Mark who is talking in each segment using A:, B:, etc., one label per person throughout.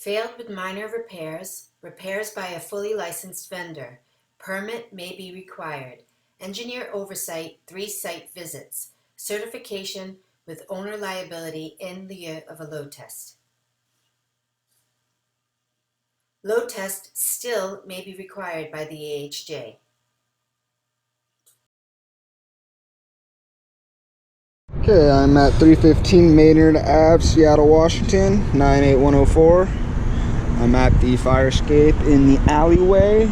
A: Failed with minor repairs, repairs by a fully licensed vendor. Permit may be required. Engineer oversight, 3 site visits. Certification with owner liability in the year of a load test. Load test still may be required by the AHJ.
B: Okay, I'm at 315 Maynard Ave, Seattle, Washington, 98104. I'm at the fire escape in the alleyway.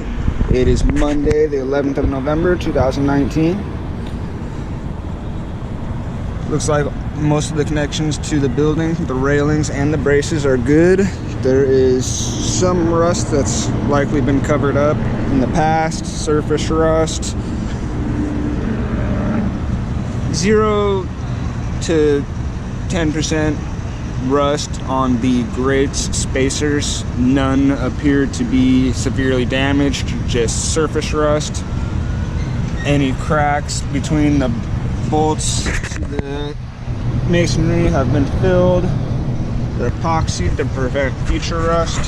B: It is Monday, the 11th of November, 2019. Looks like most of the connections to the building, the railings and the braces are good. There is some rust that's likely been covered up in the past, surface rust. 0 to 10% rust on the grates, spacers. None appear to be severely damaged, just surface rust. Any cracks between the bolts to the masonry have been filled. They're epoxied to prevent future rust.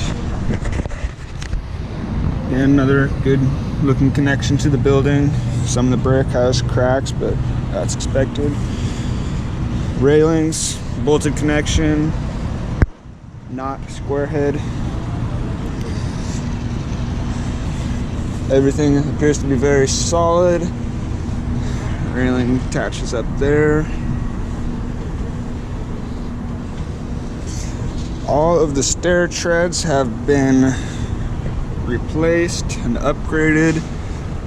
B: And another good looking connection to the building. Some of the brick has cracks, but that's expected. Railings, bolted connection, not square head. Everything appears to be very solid. Railing attaches up there. All of the stair treads have been replaced and upgraded,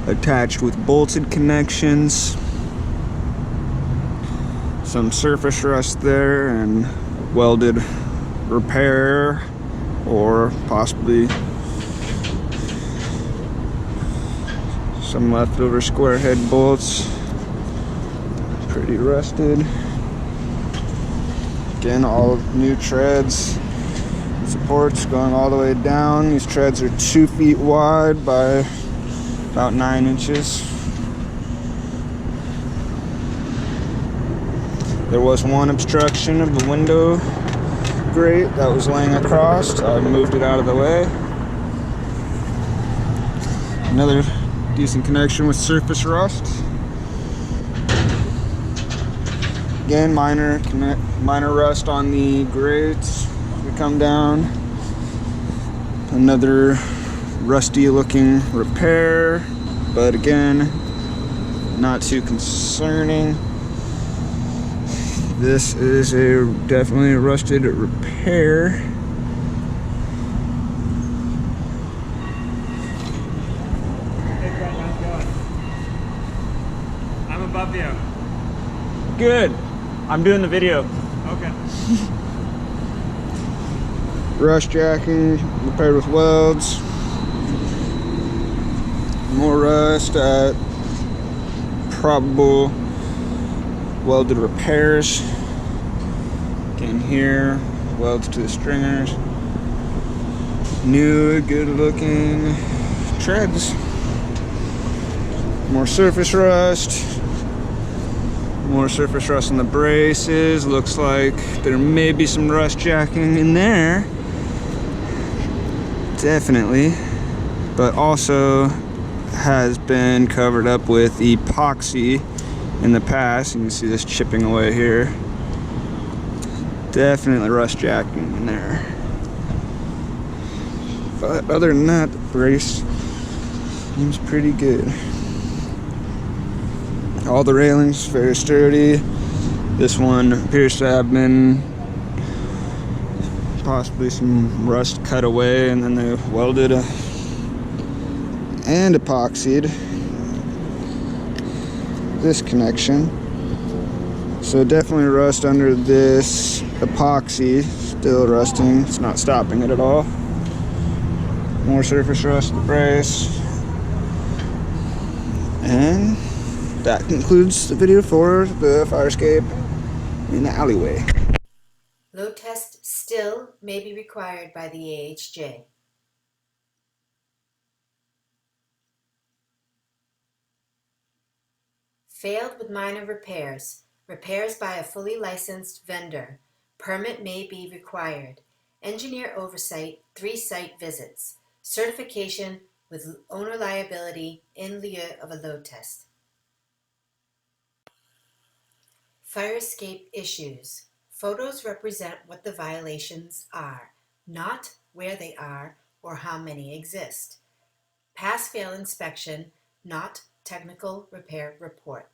B: attached with bolted connections. Some surface rust there and welded repair, or possibly some leftover square head bolts. Pretty rusted. Again, all new treads. Supports going all the way down. These treads are 2 feet wide by about 9 inches. There was one obstruction of the window grate that was laying across. I moved it out of the way. Another decent connection with surface rust. Again, minor rust on the grates. We come down. Another rusty looking repair, but again, not too concerning. This is definitely a rusted repair.
C: Hey Brent, how's it going? I'm above you.
D: Good. I'm doing the video.
C: Okay.
B: Rust jacking repaired with welds. More rust at probable welded repairs. Again here, welds to the stringers. New, good looking treads. More surface rust. More surface rust on the braces. Looks like there may be some rust jacking in there. Definitely. But also has been covered up with epoxy in the past. You can see this chipping away here. Definitely rust jacking in there. But other than that, the brace seems pretty good. All the railings very sturdy. This one appears to have been possibly some rust cut away, and then they welded and epoxied this connection. So definitely rust under this epoxy. Still rusting. It's not stopping it at all. More surface rust at the brace. And that concludes the video for the fire escape in the alleyway.
A: Load test still may be required by the AHJ. Failed with minor repairs. Repairs by a fully licensed vendor. Permit may be required. Engineer oversight, 3 site visits. Certification with owner liability in lieu of a load test. Fire escape issues. Photos represent what the violations are, not where they are or how many exist. Pass-fail inspection, not technical repair report.